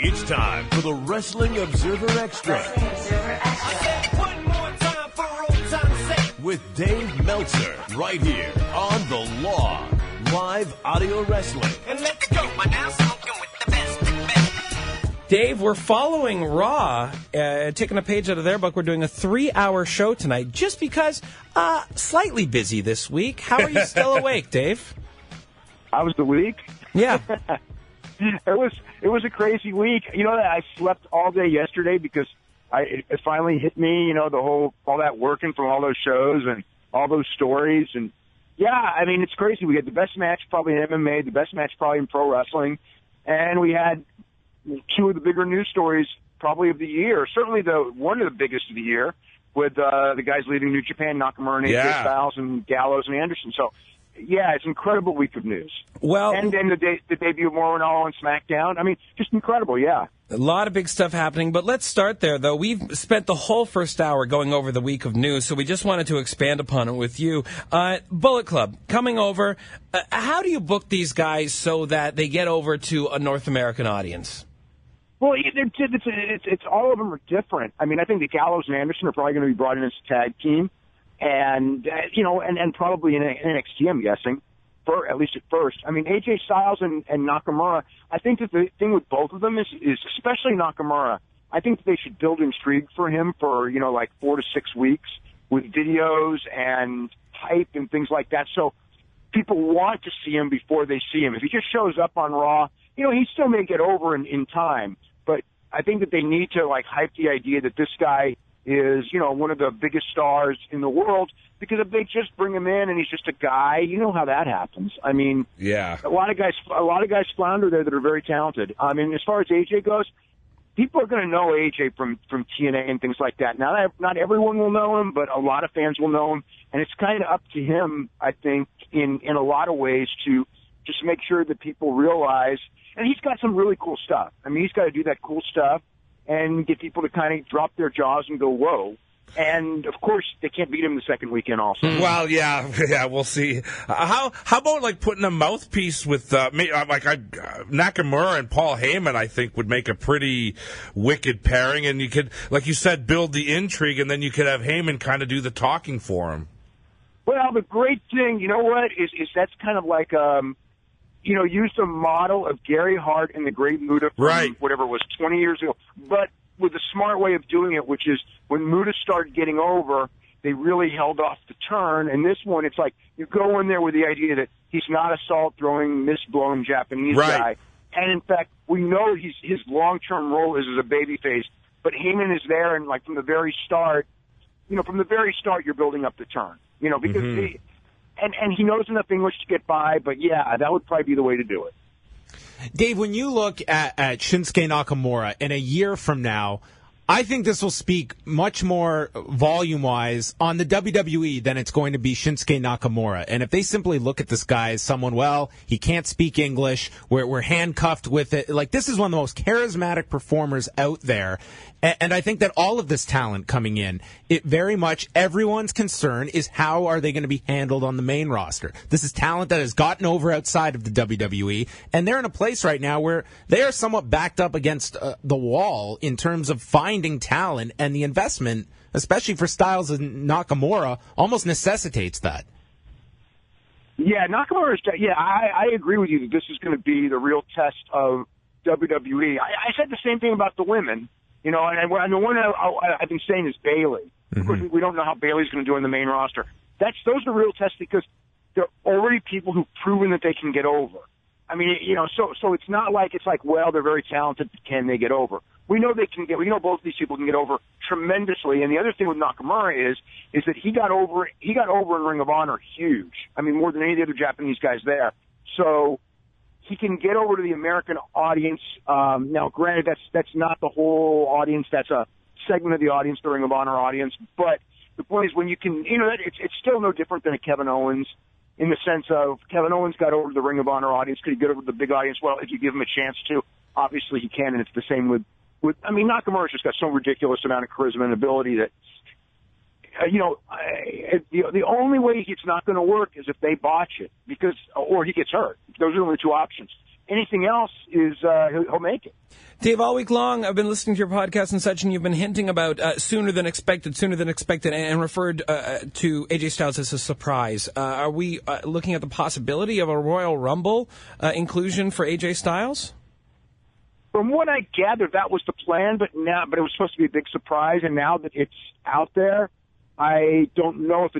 It's time for the Wrestling Observer Extra. With Dave Meltzer, right here on The Law, live audio wrestling. And let's go, my now smoking with the best. Dave, we're following Raw, taking a page out of their book. We're doing a 3-hour show tonight just because slightly busy this week. How are you still awake, Dave? How was the week? Yeah. It was a crazy week. You know that I slept all day yesterday because it finally hit me, you know, all that working from all those shows and all those stories. And yeah, I mean, it's crazy. We had the best match probably in MMA, the best match probably in pro wrestling. And we had two of the bigger news stories probably of the year. Certainly one of the biggest of the year with the guys leading New Japan, Nakamura and AJ Styles and Gallows and Anderson. So yeah, it's an incredible week of news. Well, and then the debut of Mauro Ranallo on SmackDown. I mean, just incredible, yeah. A lot of big stuff happening, but let's start there, though. We've spent the whole first hour going over the week of news, so we just wanted to expand upon it with you. Bullet Club, coming over, how do you book these guys so that they get over to a North American audience? Well, it's all of them are different. I mean, I think the Gallows and Anderson are probably going to be brought in as a tag team. And, and probably in NXT, I'm guessing, at least at first. I mean, AJ Styles and Nakamura, I think that the thing with both of them is especially Nakamura, I think that they should build intrigue for him for, like 4 to 6 weeks with videos and hype and things like that. So people want to see him before they see him. If he just shows up on Raw, he still may get over in time. But I think that they need to, hype the idea that this guy is, one of the biggest stars in the world, because if they just bring him in and he's just a guy, you know how that happens. I mean, yeah, a lot of guys flounder there that are very talented. I mean, as far as AJ goes, people are going to know AJ from TNA and things like that. Now, not everyone will know him, but a lot of fans will know him, and it's kind of up to him, I think, in a lot of ways to just make sure that people realize, and he's got some really cool stuff. I mean, he's got to do that cool stuff and get people to kind of drop their jaws and go, whoa. And, of course, they can't beat him the second weekend also. Well, yeah, we'll see. How about, putting a mouthpiece with, Nakamura and Paul Heyman, I think, would make a pretty wicked pairing. And you could, like you said, build the intrigue, and then you could have Heyman kind of do the talking for him. Well, the great thing, you know what, is that's kind of like, use the model of Gary Hart and the Great Muta from whatever it was, 20 years ago. But with a smart way of doing it, which is when Muta started getting over, they really held off the turn. And this one, it's like you go in there with the idea that he's not a salt-throwing, misblown Japanese guy. And, in fact, we know his long-term role is as a babyface. But Heyman is there, and, from the very start, you're building up the turn. Because And he knows enough English to get by, but yeah, that would probably be the way to do it. Dave, when you look at Shinsuke Nakamura in a year from now, I think this will speak much more volume-wise on the WWE than it's going to be Shinsuke Nakamura. And if they simply look at this guy as someone, he can't speak English, we're handcuffed with it. This is one of the most charismatic performers out there. And I think that all of this talent coming in, it very much, everyone's concern is how are they going to be handled on the main roster. This is talent that has gotten over outside of the WWE, and they're in a place right now where they are somewhat backed up against the wall in terms of finding talent, and the investment, especially for Styles and Nakamura, almost necessitates that. Yeah, Nakamura I agree with you that this is going to be the real test of WWE. I said the same thing about the women. And the one I've been saying is Bayley. Mm-hmm. Of course, we don't know how Bayley's going to do in the main roster. Those are real tests because they're already people who've proven that they can get over. I mean, so it's not like they're very talented, but can they get over? We know both of these people can get over tremendously. And the other thing with Nakamura is that he got over in Ring of Honor huge. I mean, more than any of the other Japanese guys there. So he can get over to the American audience. Now, granted, that's not the whole audience. That's a segment of the audience, the Ring of Honor audience. But the point is, when you can, it's still no different than a Kevin Owens in the sense of Kevin Owens got over to the Ring of Honor audience. Could he get over to the big audience? Well, if you give him a chance to, obviously he can. And it's the same with Nakamura's just got so ridiculous amount of charisma and ability that, the only way it's not going to work is if they botch it or he gets hurt. Those are the only two options. anything else is he'll make it. Dave, all week long, I've been listening to your podcast and such, and you've been hinting about sooner than expected, and referred to AJ Styles as a surprise. Are we looking at the possibility of a Royal Rumble inclusion for AJ Styles? From what I gathered, that was the plan, but it was supposed to be a big surprise, and now that it's out there, I don't know if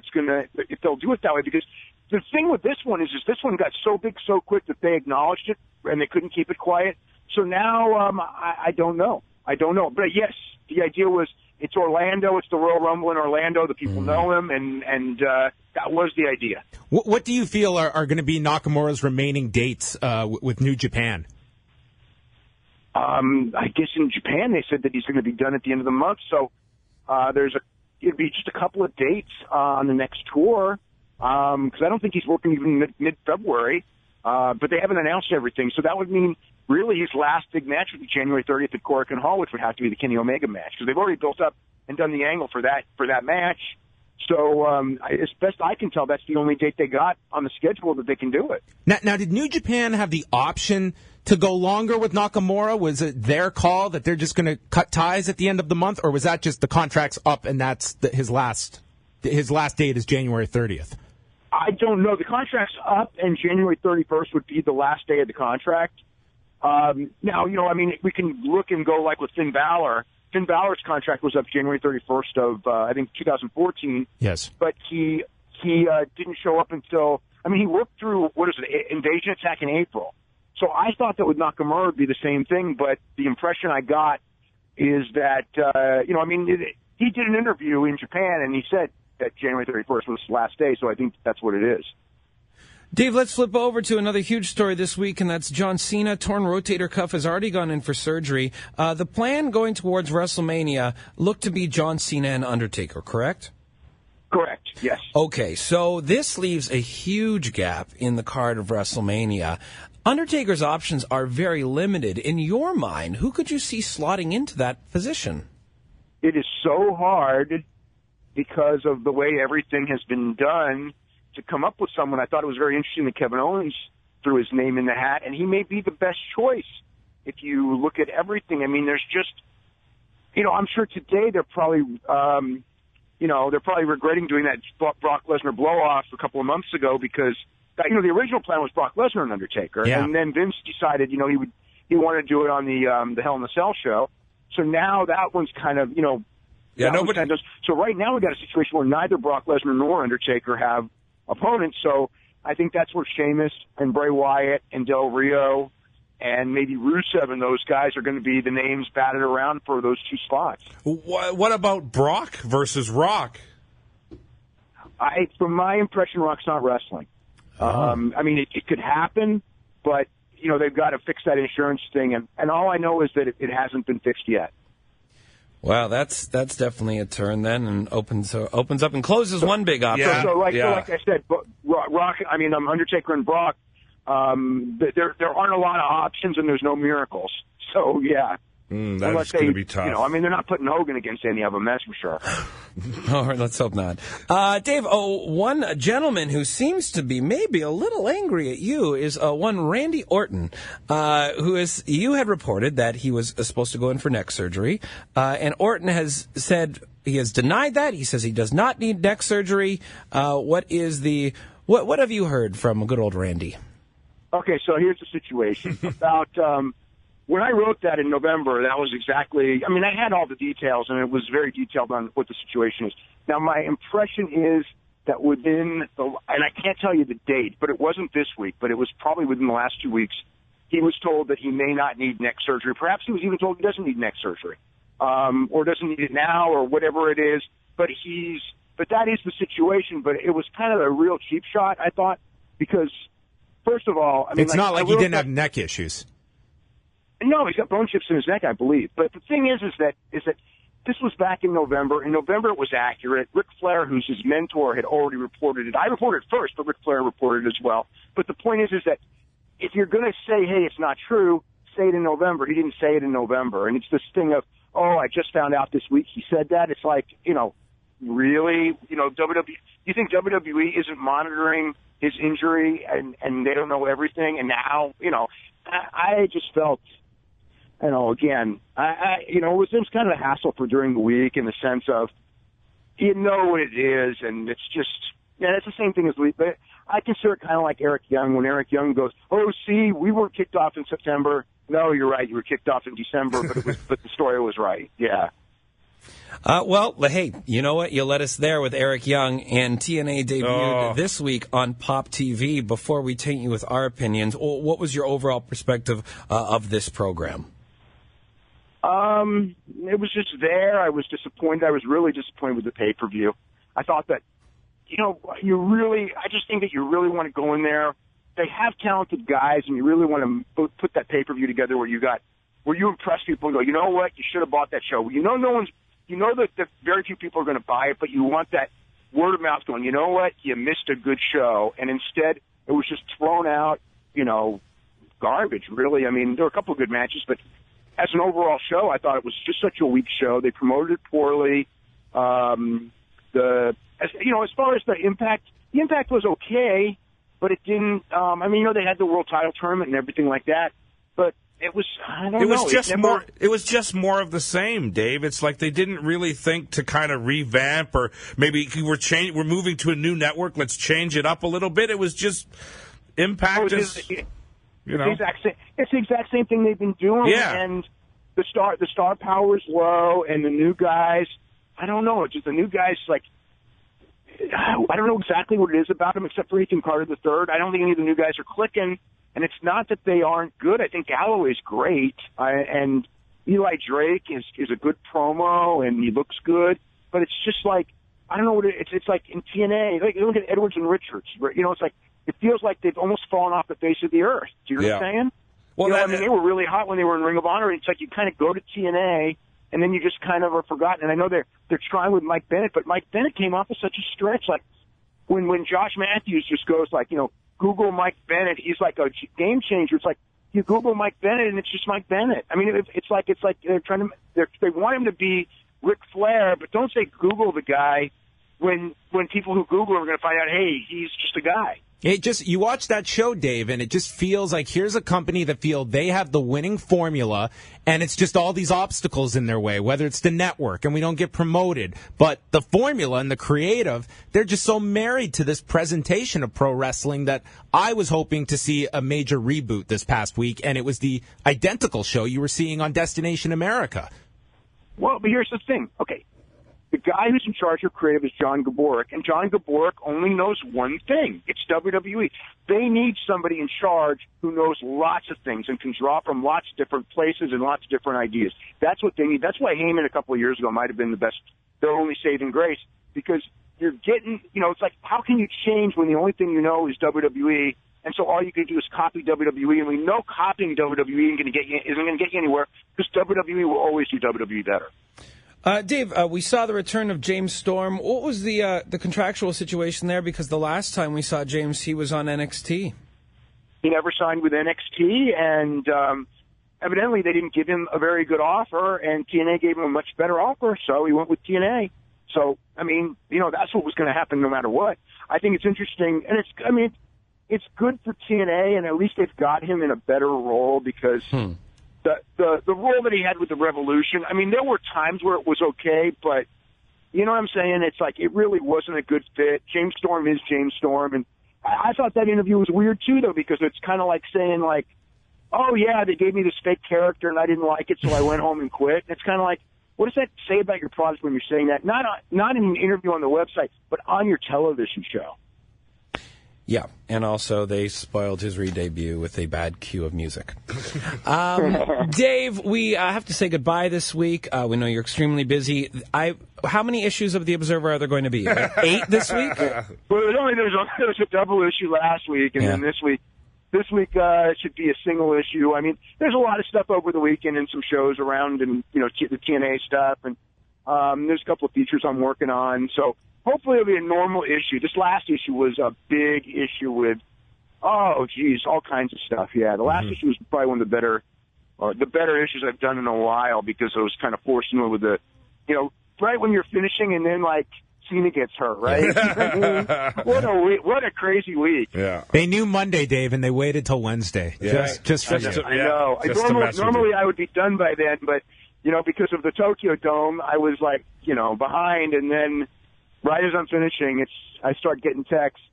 they'll do it that way, because the thing with this one is this one got so big so quick that they acknowledged it, and they couldn't keep it quiet. So now I don't know. But yes, the idea was it's Orlando. It's the Royal Rumble in Orlando. The people know him, and that was the idea. What do you feel are going to be Nakamura's remaining dates with New Japan? I guess in Japan they said that he's going to be done at the end of the month. So it'd be just a couple of dates on the next tour, because I don't think he's working even mid-February. But they haven't announced everything, so that would mean really his last big match would be January 30th at Korakuen Hall, which would have to be the Kenny Omega match, because they've already built up and done the angle for that match. So as best I can tell, that's the only date they got on the schedule that they can do it. Now, did New Japan have the option to go longer with Nakamura? Was it their call that they're just going to cut ties at the end of the month, or was that just the contract's up and that's his last date is January 30th? I don't know. The contract's up, and January 31st would be the last day of the contract. Now, we can look and go like with Finn Balor. Finn Balor's contract was up January 31st of, I think, 2014. Yes. But he didn't show up until, he worked through, Invasion Attack in April. So I thought that with Nakamura would be the same thing, but the impression I got is that, he did an interview in Japan, and he said that January 31st was his last day, so I think that's what it is. Dave, let's flip over to another huge story this week, and that's John Cena. Torn rotator cuff has already gone in for surgery. The plan going towards WrestleMania looked to be John Cena and Undertaker, correct? Correct, yes. Okay, so this leaves a huge gap in the card of WrestleMania. Undertaker's options are very limited. In your mind, who could you see slotting into that position? It is so hard because of the way everything has been done to come up with someone. I thought it was very interesting that Kevin Owens threw his name in the hat, and he may be the best choice if you look at everything. There's just, I'm sure today they're probably, they're probably regretting doing that Brock Lesnar blow-off a couple of months ago, because, the original plan was Brock Lesnar and Undertaker, and then Vince decided, he wanted to do it on the Hell in a Cell show. So now that one's kind of, So right now we've got a situation where neither Brock Lesnar nor Undertaker have opponents. So I think that's where Sheamus and Bray Wyatt and Del Rio and maybe Rusev and those guys are going to be the names batted around for those two spots. What about Brock versus Rock? From my impression, Rock's not wrestling. It could happen, but they've got to fix that insurance thing, and all I know is that it hasn't been fixed yet. Wow, that's definitely a turn then, and opens up and closes one big option. So like I said, Rock. Undertaker and Brock. There aren't a lot of options, and there's no miracles. So yeah. That's going to be tough. They're not putting Hogan against any of them, that's for sure. All right, let's hope not. Dave, one gentleman who seems to be maybe a little angry at you is one Randy Orton, you had reported that he was supposed to go in for neck surgery, and Orton has said he has denied that. He says he does not need neck surgery. What have you heard from good old Randy? Okay, so here's the situation. About when I wrote that in November, that was exactly, I had all the details, and it was very detailed on what the situation is. Now, my impression is that and I can't tell you the date, but it wasn't this week, but it was probably within the last 2 weeks, he was told that he may not need neck surgery. Perhaps he was even told he doesn't need neck surgery, or doesn't need it now, or whatever it is, but that is the situation, but it was kind of a real cheap shot, I thought, because, first of all, it's not like he didn't have neck issues. No, he's got bone chips in his neck, I believe. But the thing is that this was back in November. In November, it was accurate. Ric Flair, who's his mentor, had already reported it. I reported it first, but Ric Flair reported it as well. But the point is that if you're going to say, hey, it's not true, say it in November. He didn't say it in November. And it's this thing of, I just found out this week he said that. It's like, really? WWE, you think WWE isn't monitoring his injury, and they don't know everything. And now, I just felt, again, it was kind of a hassle for during the week in the sense of, you know what it is, and it's just, it's the same thing as but I consider it kind of like Eric Young when Eric Young goes, "Oh, see, we weren't kicked off in September." No, you're right. You were kicked off in December, but the story was right. Yeah. Well, hey, you know what? You led us there with Eric Young, and TNA debuted this week on Pop TV. Before we taint you with our opinions, what was your overall perspective of this program? It was just there. I was disappointed. I was really disappointed with the pay-per-view. I thought that, I just think that you really want to go in there. They have talented guys, and you really want to put that pay-per-view together where you impress people and go, you know what, you should have bought that show. That very few people are going to buy it, but you want that word of mouth going, you know what, you missed a good show. And instead, it was just thrown out, garbage, really. I mean, there were a couple of good matches, but as an overall show, I thought it was just such a weak show. They promoted it poorly. As far as the impact was okay, but it didn't. They had the world title tournament and everything like that, but it was. It was just more of the same, Dave. It's like they didn't really think to kind of revamp, or maybe we're moving to a new network. Let's change it up a little bit. It was just Impact. It's the exact same thing they've been doing. Yeah. And the star power is low, and the new guys. I don't know. It's just the new guys like. I don't know exactly what it is about them, except for Ethan Carter III. I don't think any of the new guys are clicking, and it's not that they aren't good. I think Gallows is great, and Eli Drake is a good promo, and he looks good. But it's just like I don't know what it's like in TNA. Like look at Edwards and Richards. It's like it feels like they've almost fallen off the face of the earth. Do you know what I'm saying? Well, they were really hot when they were in Ring of Honor. It's like you kind of go to TNA. And then you just kind of are forgotten. And I know they're trying with Mike Bennett, but Mike Bennett came off as such a stretch. Like when Josh Matthews just goes like, Google Mike Bennett, he's like a game changer. It's like you Google Mike Bennett and it's just Mike Bennett. I mean, it's like they're trying to they want him to be Ric Flair, but don't say Google the guy when people who Google him are going to find out, hey, he's just a guy. You watch that show, Dave, and it just feels like here's a company that feel they have the winning formula, and it's just all these obstacles in their way, whether it's the network and we don't get promoted. But the formula and the creative, they're just so married to this presentation of pro wrestling that I was hoping to see a major reboot this past week, and it was the identical show you were seeing on Destination America. Well, but here's the thing. Okay. The guy who's in charge of creative is John Gaborick, and John Gaborick only knows one thing. It's WWE. They need somebody in charge who knows lots of things and can draw from lots of different places and lots of different ideas. That's what they need. That's why Heyman a couple of years ago might have been their only saving grace, because you're getting, it's like, how can you change when the only thing you know is WWE? And so all you can do is copy WWE, and we know copying WWE isn't going to get you anywhere, because WWE will always do WWE better. Dave, we saw the return of James Storm. What was the contractual situation there? Because the last time we saw James, he was on NXT. He never signed with NXT, and evidently they didn't give him a very good offer, and TNA gave him a much better offer, so he went with TNA. So, that's what was going to happen no matter what. I think it's interesting, and it's good for TNA, and at least they've got him in a better role because... The role that he had with the Revolution, there were times where it was okay, but you know what I'm saying? It's like it really wasn't a good fit. James Storm is James Storm, and I thought that interview was weird too, though, because it's kind of like saying like, oh yeah, they gave me this fake character and I didn't like it, so I went home and quit. And it's kind of like, what does that say about your product when you're saying that? Not in an interview on the website, but on your television show. Yeah, and also they spoiled his re-debut with a bad cue of music. Dave, we have to say goodbye this week. We know you're extremely busy. How many issues of The Observer are there going to be? 8 this week? Well, there was a double issue last week, and then this week it should be a single issue. There's a lot of stuff over the weekend and some shows around, and the TNA stuff, and there's a couple of features I'm working on, so... Hopefully it'll be a normal issue. This last issue was a big issue with, all kinds of stuff. Yeah, the last issue was probably one of the better issues I've done in a while, because it was kind of forcing with the, right when you're finishing and then like Cena gets hurt, right? I mean, what a crazy week. Yeah. They knew Monday, Dave, and they waited till Wednesday. Yeah. Just for you. I know. Normally I would be done by then, but, because of the Tokyo Dome, I was like, behind, and then right as I'm finishing, I start getting texts.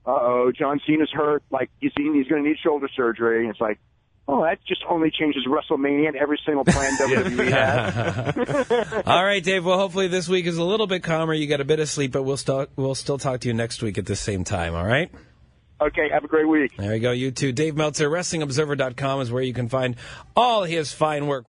John Cena's hurt. Like, he's going to need shoulder surgery. And it's like, oh, that just only changes WrestleMania and every single plan WWE has. All right, Dave. Well, hopefully this week is a little bit calmer. You got a bit of sleep, but we'll still talk to you next week at the same time. All right? Okay, have a great week. There you go. You too. Dave Meltzer, WrestlingObserver.com is where you can find all his fine work.